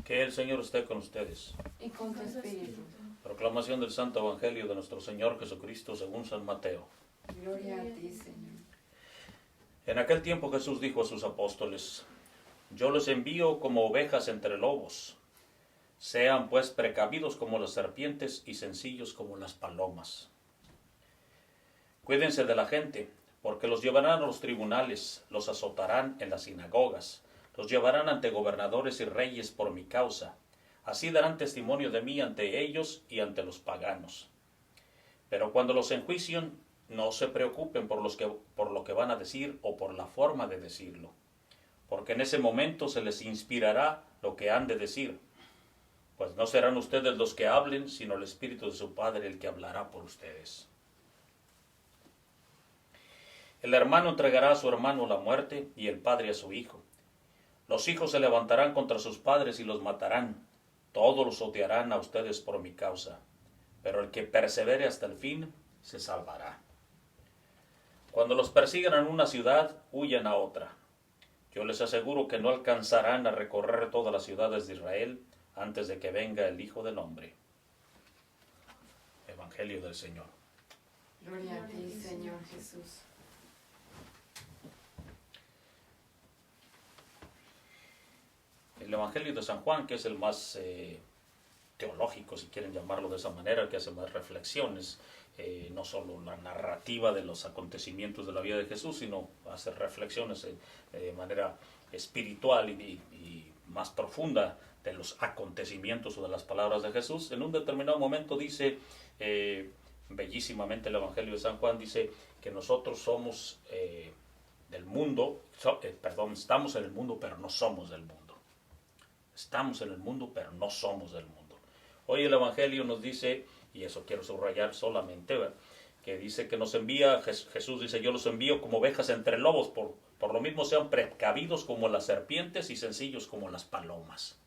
Que el Señor esté con ustedes. Y con tu espíritu. Proclamación del Santo Evangelio de nuestro Señor Jesucristo según San Mateo. Gloria a ti, Señor. En aquel tiempo Jesús dijo a sus apóstoles: Yo los envío como ovejas entre lobos. Sean pues precavidos como las serpientes y sencillos como las palomas. Cuídense de la gente, porque los llevarán a los tribunales, los azotarán en las sinagogas, los llevarán ante gobernadores y reyes por mi causa. Así darán testimonio de mí ante ellos y ante los paganos. Pero cuando los enjuicien, no se preocupen por lo que van a decir o por la forma de decirlo, porque en ese momento se les inspirará lo que han de decir. Pues no serán ustedes los que hablen, sino el Espíritu de su Padre el que hablará por ustedes. El hermano entregará a su hermano la muerte y el padre a su hijo. Los hijos se levantarán contra sus padres y los matarán. Todos los odiarán a ustedes por mi causa, pero el que persevere hasta el fin se salvará. Cuando los persigan en una ciudad, huyan a otra. Yo les aseguro que no alcanzarán a recorrer todas las ciudades de Israel antes de que venga el Hijo del Hombre. Evangelio del Señor. Gloria a ti, Señor Jesús. El Evangelio de San Juan, que es el más teológico, si quieren llamarlo de esa manera, que hace más reflexiones, no solo la narrativa de los acontecimientos de la vida de Jesús, sino hace reflexiones de manera espiritual y más profunda de los acontecimientos o de las palabras de Jesús. En un determinado momento dice, bellísimamente el Evangelio de San Juan, dice que nosotros somos del mundo, estamos en el mundo, pero no somos del mundo. Estamos en el mundo, pero no somos del mundo. Hoy el Evangelio nos dice, y eso quiero subrayar solamente, ¿verdad?, que dice que nos envía, Jesús dice, yo los envío como ovejas entre lobos, por lo mismo sean precavidos como las serpientes y sencillos como las palomas.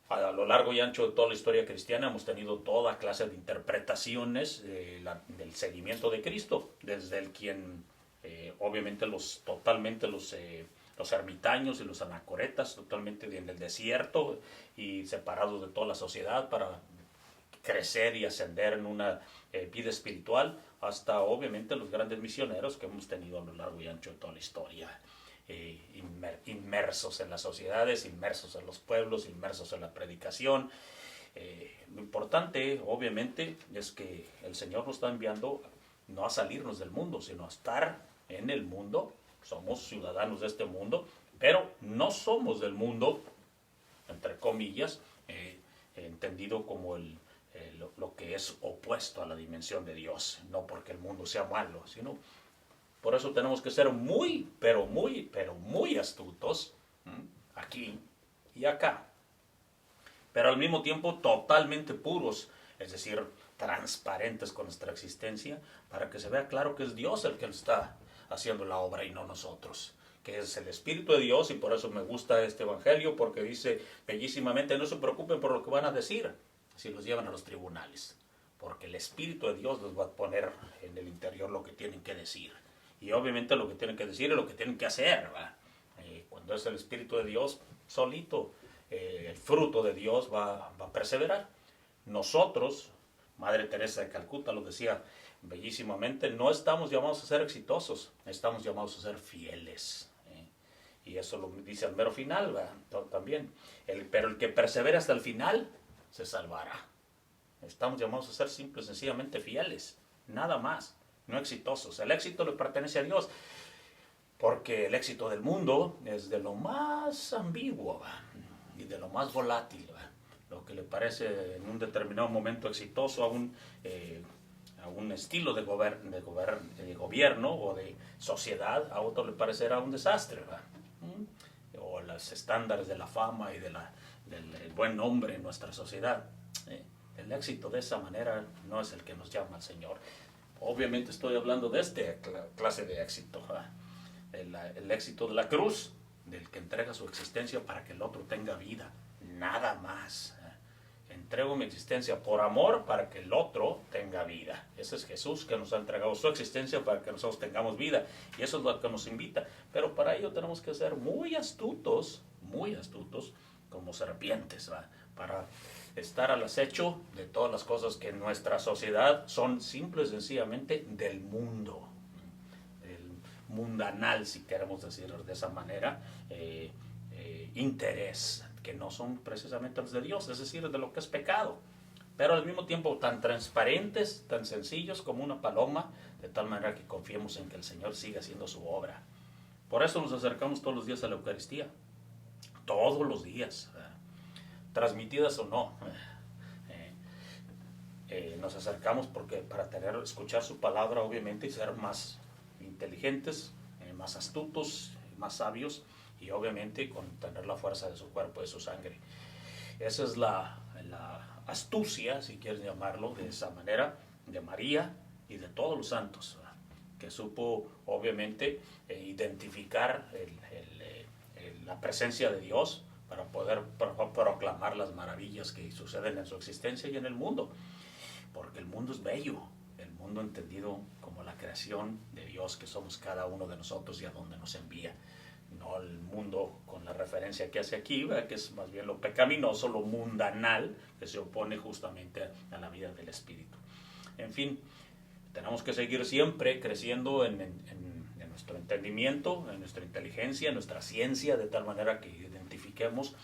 A lo largo y ancho de toda la historia cristiana hemos tenido toda clase de interpretaciones del seguimiento de Cristo, desde el quien, obviamente los ermitaños y los anacoretas, totalmente en el desierto y separados de toda la sociedad para crecer y ascender en una vida espiritual, hasta obviamente los grandes misioneros que hemos tenido a lo largo y ancho de toda la historia, inmersos en las sociedades, inmersos en los pueblos, inmersos en la predicación. Lo importante, obviamente, es que el Señor nos está enviando no a salirnos del mundo, sino a estar en el mundo. Somos ciudadanos de este mundo, pero no somos del mundo, entre comillas, entendido como lo que es opuesto a la dimensión de Dios. No porque el mundo sea malo, sino por eso tenemos que ser muy, pero muy astutos aquí y acá. Pero al mismo tiempo totalmente puros, es decir, transparentes con nuestra existencia, para que se vea claro que es Dios el que está haciendo la obra y no nosotros, que es el Espíritu de Dios. Y por eso me gusta este Evangelio, porque dice bellísimamente, no se preocupen por lo que van a decir si los llevan a los tribunales, porque el Espíritu de Dios les va a poner en el interior lo que tienen que decir, y obviamente lo que tienen que decir es lo que tienen que hacer, ¿verdad? Cuando es el Espíritu de Dios solito, el fruto de Dios va a perseverar. Nosotros, Madre Teresa de Calcuta lo decía bellísimamente, no estamos llamados a ser exitosos, estamos llamados a ser fieles. Y eso lo dice al mero final, ¿verdad?, también. Pero el que persevera hasta el final, se salvará. Estamos llamados a ser simple y sencillamente fieles, nada más, no exitosos. El éxito le pertenece a Dios, porque el éxito del mundo es de lo más ambiguo, ¿verdad?, y de lo más volátil, ¿verdad?, lo que le parece en un determinado momento exitoso a un estilo de gobierno o de sociedad, a otro le parecerá un desastre, ¿verdad?, o los estándares de la fama y del buen nombre en nuestra sociedad. El éxito de esa manera no es el que nos llama el Señor. Obviamente estoy hablando de esta clase de éxito, ¿verdad?, el éxito de la cruz, del que entrega su existencia para que el otro tenga vida, nada más. Entrego mi existencia por amor para que el otro tenga vida. Ese es Jesús, que nos ha entregado su existencia para que nosotros tengamos vida, y eso es lo que nos invita. Pero para ello tenemos que ser muy astutos como serpientes, ¿va? Para estar al acecho de todas las cosas que en nuestra sociedad son simple y sencillamente del mundo, el mundanal, si queremos decirlo de esa manera, interés, que no son precisamente los de Dios, es decir, de lo que es pecado, pero al mismo tiempo tan transparentes, tan sencillos como una paloma, de tal manera que confiemos en que el Señor siga haciendo su obra. Por eso nos acercamos todos los días a la Eucaristía, todos los días, transmitidas o no. Nos acercamos porque para escuchar su palabra, obviamente, y ser más inteligentes, más astutos, más sabios, y obviamente con tener la fuerza de su cuerpo, de su sangre. Esa es la astucia, si quieres llamarlo de esa manera, de María y de todos los santos, que supo obviamente identificar la presencia de Dios para poder proclamar las maravillas que suceden en su existencia y en el mundo, porque el mundo es bello, el mundo entendido como la creación de Dios que somos cada uno de nosotros y a donde nos envía, no el mundo con la referencia que hace aquí, ¿verdad? Que es más bien lo pecaminoso, lo mundanal, que se opone justamente a la vida del Espíritu. En fin, tenemos que seguir siempre creciendo en nuestro entendimiento, en nuestra inteligencia, en nuestra ciencia, de tal manera que identifiquemos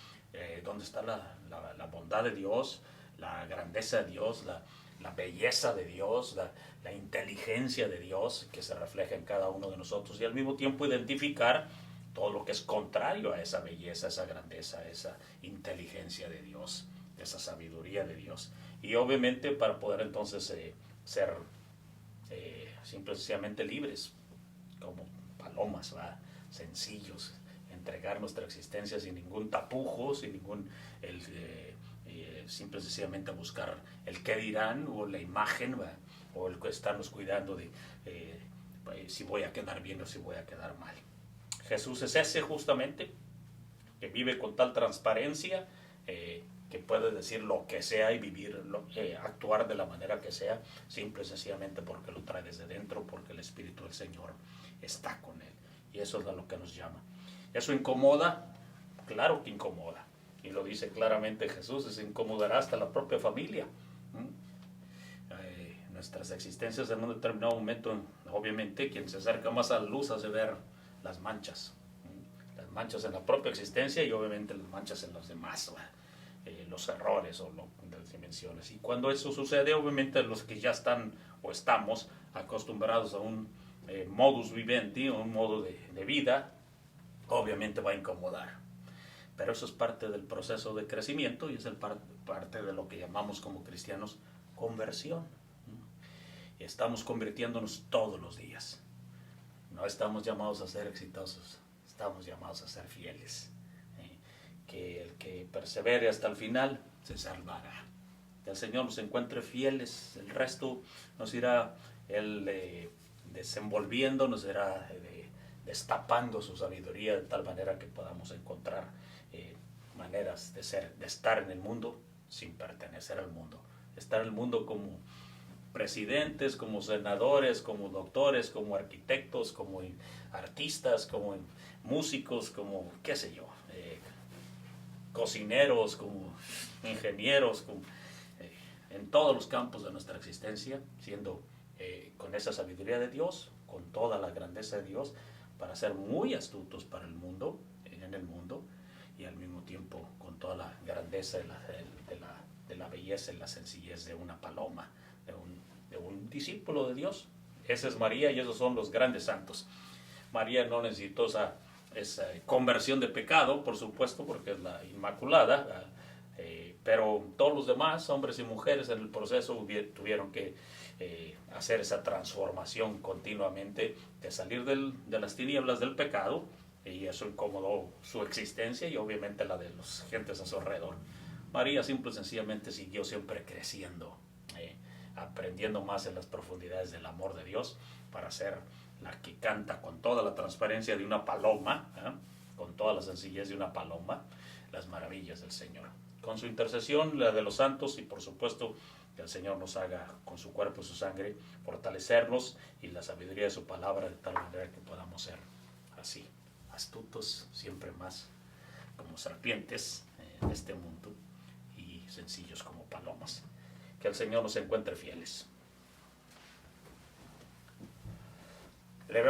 dónde está la bondad de Dios, la grandeza de Dios, la belleza de Dios, la inteligencia de Dios que se refleja en cada uno de nosotros, y al mismo tiempo identificar todo lo que es contrario a esa belleza, esa grandeza, esa inteligencia de Dios, esa sabiduría de Dios. Y obviamente para poder entonces ser simple y sencillamente libres, como palomas, ¿va? Sencillos, entregar nuestra existencia sin ningún tapujo, sin ningún simple y sencillamente buscar el qué dirán o la imagen, ¿va? O el estarnos cuidando de si voy a quedar bien o si voy a quedar mal. Jesús es ese justamente, que vive con tal transparencia, que puede decir lo que sea y vivir, actuar de la manera que sea, simple y sencillamente porque lo trae desde dentro, porque el Espíritu del Señor está con él. Y eso es a lo que nos llama. ¿Eso incomoda? Claro que incomoda. Y lo dice claramente Jesús, se incomodará hasta la propia familia. Nuestras existencias en un determinado momento, obviamente, quien se acerca más a la luz hace ver las manchas en la propia existencia y obviamente las manchas en los demás, los errores o las dimensiones. Y cuando eso sucede, obviamente los que ya están o estamos acostumbrados a un modus vivendi, un modo de vida, obviamente va a incomodar. Pero eso es parte del proceso de crecimiento y es parte de lo que llamamos como cristianos conversión. Estamos convirtiéndonos todos los días. No estamos llamados a ser exitosos, estamos llamados a ser fieles. Que el que persevere hasta el final se salvará. Que el Señor nos encuentre fieles, el resto nos irá desenvolviendo, nos irá destapando su sabiduría de tal manera que podamos encontrar maneras de estar en el mundo sin pertenecer al mundo. Estar en el mundo como presidentes, como senadores, como doctores, como arquitectos, como artistas, como músicos, como qué sé yo, cocineros, como ingenieros, como, en todos los campos de nuestra existencia, siendo con esa sabiduría de Dios, con toda la grandeza de Dios, para ser muy astutos para el mundo, en el mundo, y al mismo tiempo con toda la grandeza de la belleza y la sencillez de una paloma, de un discípulo de Dios. Esa es María y esos son los grandes santos. María no necesitó esa conversión de pecado, por supuesto, porque es la Inmaculada, pero todos los demás, hombres y mujeres, en el proceso tuvieron que hacer esa transformación continuamente de salir de las tinieblas del pecado, y eso incomodó su existencia y obviamente la de las gentes a su alrededor. María simple y sencillamente siguió siempre creciendo, aprendiendo más en las profundidades del amor de Dios para ser la que canta con toda la transparencia de una paloma, con toda la sencillez de una paloma, las maravillas del Señor. Con su intercesión, la de los santos, y por supuesto que el Señor nos haga con su cuerpo y su sangre fortalecernos y la sabiduría de su palabra de tal manera que podamos ser así, astutos, siempre más como serpientes, este mundo y sencillos como palomas. Que el Señor nos encuentre fieles. Le vemos